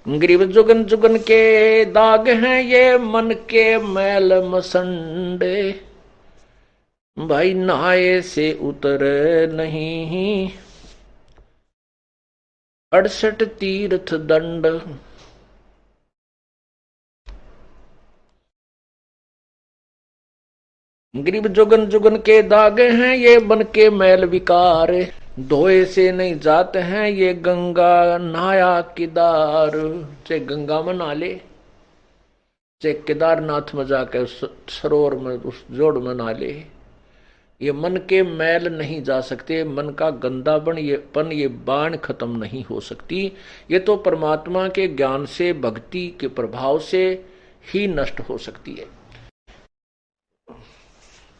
Grieve Jugan Jugan के दाग हैं ये मन के मैल मसंडे, भाई नहाए से उतर नहीं 68 तीर्थ दंड। ग्रीव जुगन जुगन के दाग हैं ये बन के मैल विकार, धोए से नहीं जाते हैं ये गंगा नहाया केदार। चाहे गंगा में नहा ले, चाहे केदारनाथ में जाकर उस सरोवर में उस जोड़ में नहा ले, ये मन के मैल नहीं जा सकते। मन का गंदापन ये बाण खत्म नहीं हो सकती। ये तो परमात्मा के ज्ञान से भक्ति के प्रभाव से ही नष्ट हो सकती है,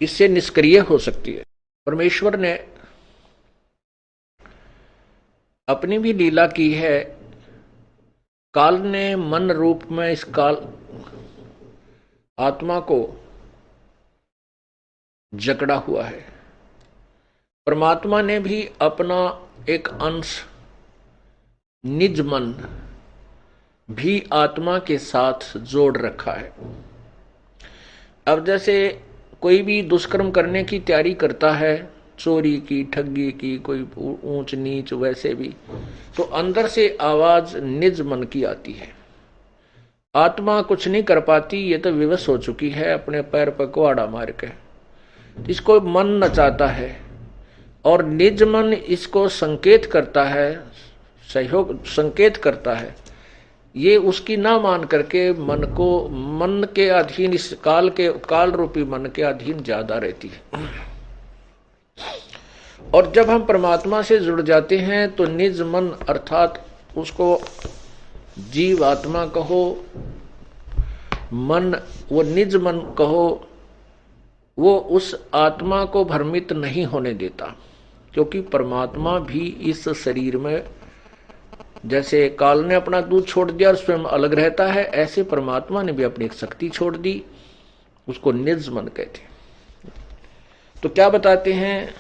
इससे निष्क्रिय हो सकती है। परमेश्वर ने अपनी भी लीला की है। काल ने मन रूप में इस काल आत्मा को जकड़ा हुआ है। परमात्मा ने भी अपना एक अंश निज मन भी आत्मा के साथ जोड़ रखा है। अब जैसे कोई भी दुष्कर्म करने की तैयारी करता है, चोरी की, ठगी की, कोई ऊंच नीच, वैसे भी तो अंदर से आवाज निज मन की आती है। आत्मा कुछ नहीं कर पाती, ये तो विवश हो चुकी है अपने पैर पर कुहाड़ा मार के। इसको मन नचाता है और निज मन इसको संकेत करता है, सहयोग संकेत करता है। ये उसकी ना मान करके मन के अधीन, इस काल रूपी मन के अधीन ज्यादा रहती है। और जब हम परमात्मा से जुड़ जाते हैं तो निज मन अर्थात उसको जीव आत्मा कहो, मन, वो निज मन कहो, वो उस आत्मा को भ्रमित नहीं होने देता। क्योंकि परमात्मा भी इस शरीर में, जैसे काल ने अपना दूध छोड़ दिया और स्वयं अलग रहता है, ऐसे परमात्मा ने भी अपनी एक शक्ति छोड़ दी, उसको निज मन कहते हैं। तो क्या बताते हैं,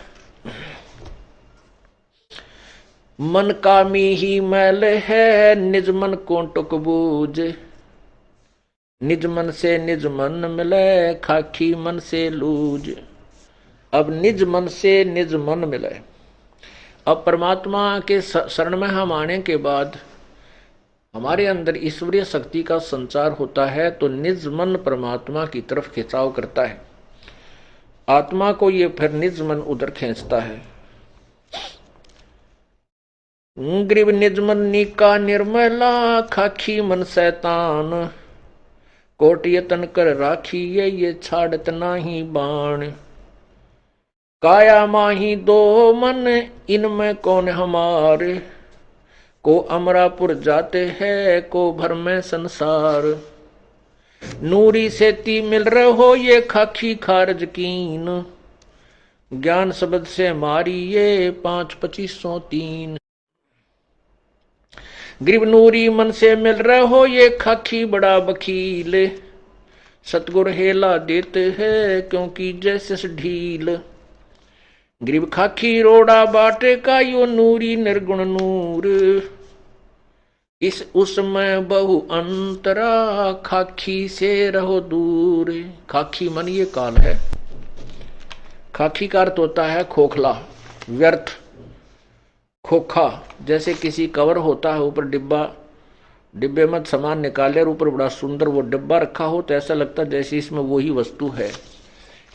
मन कामी ही मैल है निज मन को टुक बूझ, निज मन से निज मन मिले खाकी मन से लूज। अब निज मन से निज मन मिले। अब परमात्मा के शरण में हम आने के बाद हमारे अंदर ईश्वरीय शक्ति का संचार होता है, तो निज मन परमात्मा की तरफ खिंचाव करता है। आत्मा को ये फिर निज मन उधर खींचता है। ग्रीव निज मन नीका निर्मला खाखी मन शैतान, कोट यतन कर राखी ये छाड़त नाही बाण। काया माही दो मन इनमें कौन हमारे, को अमरापुर जाते हैं को भर में संसार। नूरी से ती मिल रहो ये खाखी खारज कीन, ज्ञान शब्द से मारी ये 5-2503। ग्रीव नूरी मन से मिल रहो ये खाखी बड़ा बखील, सतगुर हेला देते हैं क्योंकि जैसे ढील। ग्रीव खाखी रोड़ा बाटे का यो नूरी निर्गुण नूर, इस उसमें बहु अंतरा खाखी से रहो दूर। खाखी मन ये काल है। खाखी का अर्थ होता है खोखला, व्यर्थ, खोखा। जैसे किसी कवर होता है, ऊपर डिब्बे में सामान निकाले और ऊपर बड़ा सुंदर वो डिब्बा रखा हो, तो ऐसा लगता है जैसे इसमें वही वस्तु है।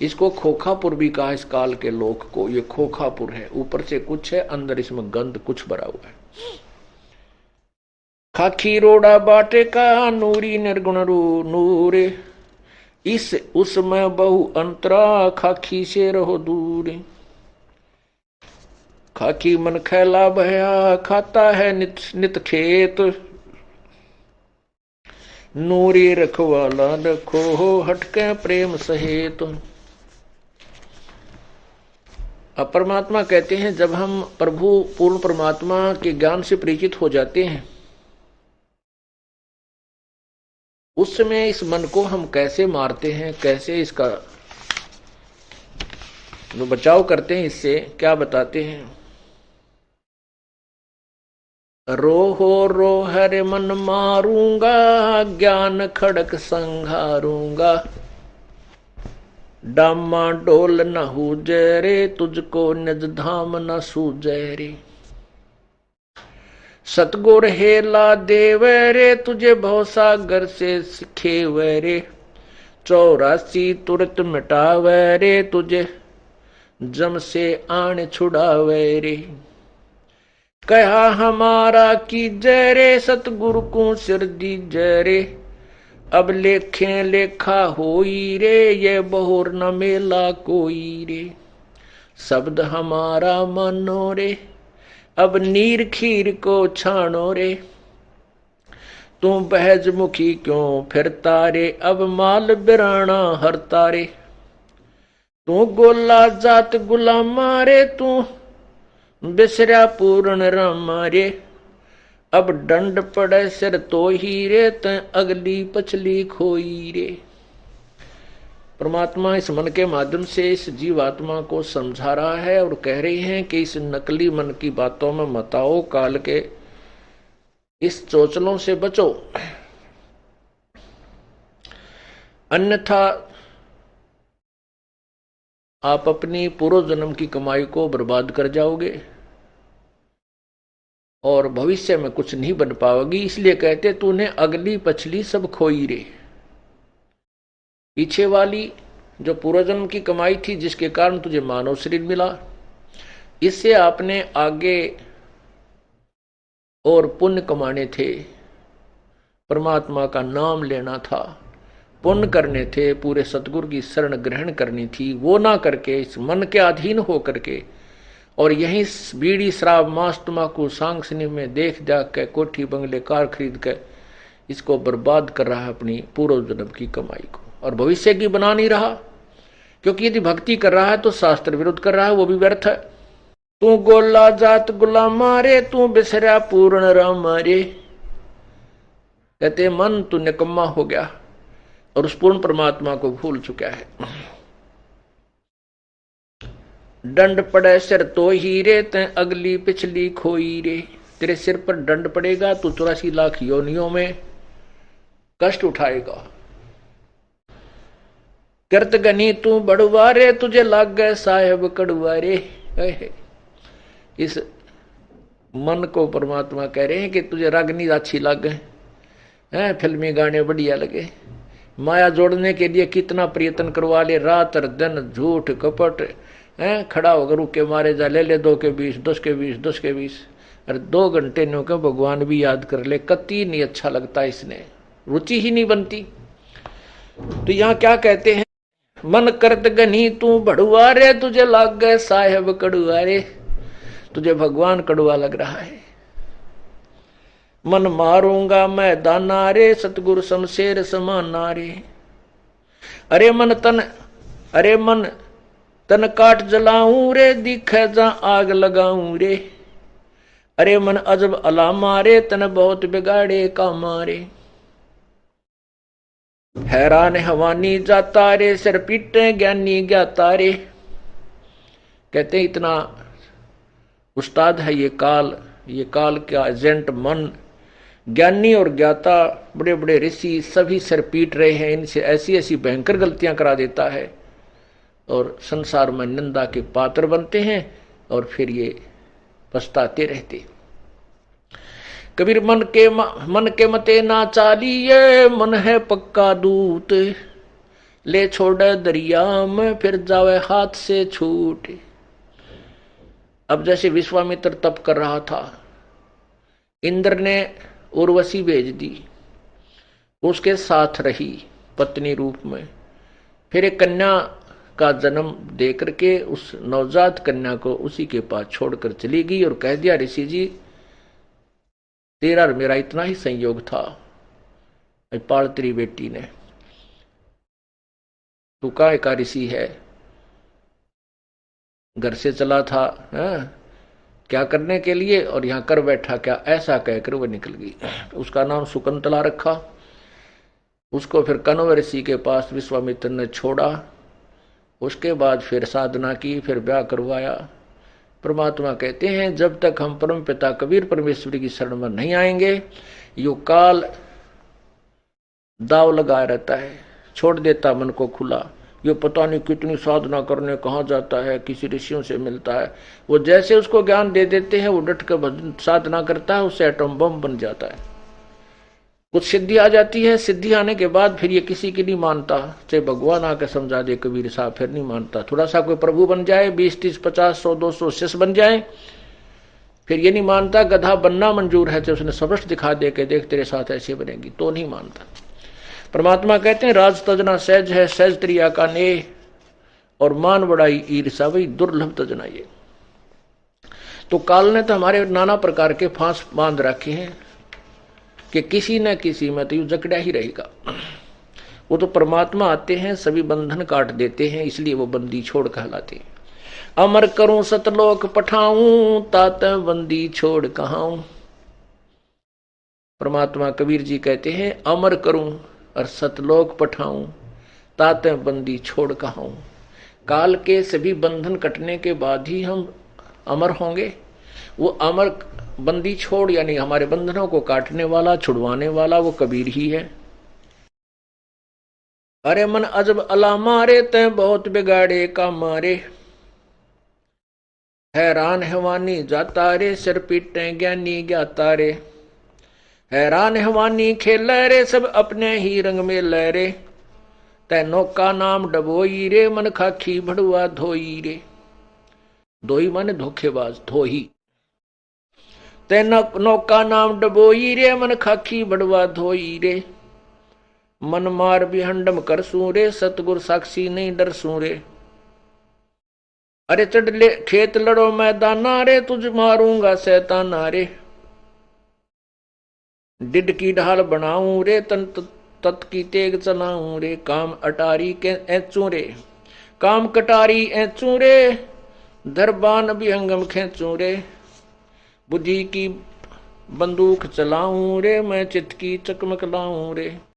इसको खोखापुर भी कहा इस काल के लोक को। ये खोखापुर है, ऊपर से कुछ है, अंदर इसमें गंध कुछ भरा हुआ है। खाखी रोड़ा बाटे का नूरी निर्गुण नूर, इस उसमें बहु अंतरा खाखी से रहो दूर। खाकी मन खैला भया खाता है नित नित खेत, नूरी रखवाला रखो हटके प्रेम सहेत। अब परमात्मा कहते हैं, जब हम प्रभु पूर्ण परमात्मा के ज्ञान से परिचित हो जाते हैं, उस समय इस मन को हम कैसे मारते हैं, कैसे इसका जो बचाव करते हैं, इससे क्या बताते हैं। रोहो रोहर मन मारूंगा, ज्ञान खड़क संघारूंगा। डामा डोल न हुजे रे, तुझको निज धाम न सूझे रे। सतगुर हेला देव रे, तुझे भवसागर से सिखेवे रे। 84 तुरत मिटावे रे, तुझे जम से आन छुड़ावे रे। कहा हमारा की जय रे, सतगुरु को सिर दी जय रे। अब लेखे लेखा होई रे, ये बहुर न मेला कोई रे। शब्द हमारा मानो रे, अब नीर खीर को छानो रे। तू बहज मुखी क्यों फिरता रे, अब माल बिराना हरता रे। तू गोला जात गुलामा रे, तू बिसरा पूर्ण रामा रे। अब दंड पड़े सिर तो ही रे, त अगली पछली खोई रे। परमात्मा इस मन के माध्यम से इस जीवात्मा को समझा रहा है और कह रही हैं कि इस नकली मन की बातों में मत आओ, काल के इस चोचलों से बचो, अन्यथा आप अपनी पूर्व जन्म की कमाई को बर्बाद कर जाओगे और भविष्य में कुछ नहीं बन पाओगी। इसलिए कहते तूने अगली पछली सब खोई रे। पीछे वाली जो पूर्वजन्म की कमाई थी, जिसके कारण तुझे मानव शरीर मिला, इससे आपने आगे और पुण्य कमाने थे, परमात्मा का नाम लेना था, पुण्य करने थे, पूरे सतगुरु की शरण ग्रहण करनी थी। वो ना करके इस मन के अधीन हो करके और यहीं बीड़ी शराब मांस तम्बाकू सांगसनी में देख जाग के कोठी बंगले कार खरीद के इसको बर्बाद कर रहा है, अपनी पूर्व जन्म की कमाई को, और भविष्य की बना नहीं रहा। क्योंकि यदि भक्ति कर रहा है तो शास्त्र विरुद्ध कर रहा है, वो भी व्यर्थ है। तू गोला जात गुलामा रे, तू बिसरा पूर्ण रामा रे। कहते मन तू निकम्मा हो गया और उस पूर्ण परमात्मा को भूल चुका है। दंड पड़े सिर तो ही रे, ते अगली पिछली खोई रे। तेरे सिर पर दंड पड़ेगा, तू 84 लाख योनियों में कष्ट उठाएगा। करत गनी तू बड़ुआ रे, तुझे लाग गए साहेब कड़ुआ रे। इस मन को परमात्मा कह रहे हैं कि तुझे रागनी अच्छी लगे हैं, फिल्मी गाने बढ़िया लगे, माया जोड़ने के लिए कितना प्रयत्न करवा ले, रात और दिन झूठ कपट है, खड़ा होकर रुके मारे जा, ले 2 के 20, 10 के 20, 10 के 20, अरे 2 घंटे नो के भगवान भी याद कर ले, कति नहीं अच्छा लगता, इसने रुचि ही नहीं बनती। तो यहाँ क्या कहते हैं, मन करत गनी तू बड़ुआ रे, तुझे लाग गए साहेब कड़ुआ रे। तुझे भगवान कड़ुआ लग रहा है। मन मारूंगा मैं दाना रे, सतगुरु शमशेर समाना रे। अरे मन तन काट जलाऊं रे, दिखे जा आग लगाऊं रे। अरे मन अजब अला मारे, तन बहुत बिगाड़े का मारे। हैरान हवानी जाता रे, सिर पीटे ज्ञानी ज्ञाता रे। कहते हैं इतना उस्ताद है ये काल का एजेंट मन। ज्ञानी और ज्ञाता बड़े बड़े ऋषि सभी सिर पीट रहे हैं, इनसे ऐसी ऐसी भयंकर गलतियां करा देता है और संसार में निंदा के पात्र बनते हैं और फिर ये पछताते रहते। कबीर मन के मते ना चालिए, मन है पक्का दूत, ले छोड़े दरिया में फिर जावे हाथ से छूट। अब जैसे विश्वामित्र तप कर रहा था, इंद्र ने उर्वशी भेज दी, उसके साथ रही पत्नी रूप में, फिर एक कन्या का जन्म दे करके उस नवजात कन्या को उसी के पास छोड़कर चली गई और कह दिया, ऋषि जी तेरा और मेरा इतना ही संयोग था, पाल तेरी बेटी ने, तू काय का ऋषि है, घर से चला था क्या करने के लिए और यहां कर बैठा क्या, ऐसा कहकर वह निकल गई। उसका नाम शकुंतला रखा। उसको फिर कण्व ऋषि के पास विश्वामित्र ने छोड़ा। उसके बाद फिर साधना की, फिर ब्याह करवाया, परमात्मा कहते हैं जब तक हम परम पिता कबीर परमेश्वर की शरण में नहीं आएंगे, यो काल दाव लगाया रहता है, छोड़ देता मन को खुला। ये पता नहीं कितनी साधना करने कहाँ जाता है, किसी ऋषियों से मिलता है, वो जैसे उसको ज्ञान दे देते हैं वो डट कर साधना करता है, उससे एटम बम बन जाता है। कुछ सिद्धि आ जाती है, सिद्धि आने के बाद फिर ये किसी की नहीं मानता, चाहे भगवान आकर समझा दे कबीर साहब, फिर नहीं मानता। थोड़ा सा कोई प्रभु बन जाए, 20, 30, 50, 100, 200 शिष्य बन जाए, फिर ये नहीं मानता। गधा बनना मंजूर है, चाहे उसने सबृष्ट दिखा दे के देख तेरे साथ ऐसे बनेगी, तो नहीं मानता। परमात्मा कहते हैं राज तजना सहज है, सहज त्रिया का नेह, और मान बड़ाई ईर्षा वही दुर्लभ तजना। ये तो काल ने तो हमारे नाना प्रकार के फांस बांध रखे हैं कि किसी न किसी में तो यू जकड़ा ही रहेगा। वो तो परमात्मा आते हैं, सभी बंधन काट देते हैं, इसलिए वो बंदी छोड़ कहलाते हैं। अमर करूं सतलोक पठाऊं, तात बंदी छोड़ कहाऊं। परमात्मा कबीर जी कहते हैं अमर करूं और सतलोक पठाऊं, तात बंदी छोड़ कहाऊं। काल के सभी बंधन कटने के बाद ही हम अमर होंगे। वो अमर बंदी छोड़ यानी हमारे बंधनों को काटने वाला, छुड़वाने वाला वो कबीर ही है। अरे मन अजब अला मारे तय बहुत बिगाड़े का मारे, हैरान हैवानी जाता रे सिर पीटे ज्ञानी ज्ञाता रे। हैरान हैवानी खेल रे सब अपने ही रंग में लहरे, तय नौका नाम डबोई रे मन खाखी भड़ुआ धोई रे। धोई माने धोखेबाज, धोही। तय नौका नाम डबोई रे मन खाखी भड़ुआ धोई रे। मन मार बिहंडम कर सूरे, सतगुर साक्षी नहीं डर सूरे। अरे चढ़ ले खेत लड़ो मैदाना रे, तुझ मारूंगा शैताना रे। डिड की ढाल बनाऊं रे, तन तत् की तेग चलाऊं रे। काम अटारी के ऐचू रे, काम कटारी ऐचू रे। दरबान बिहंगम खेचू रे। बुद्धि की बंदूक चलाऊं रे, मैं चित की चकमक लाऊं रे।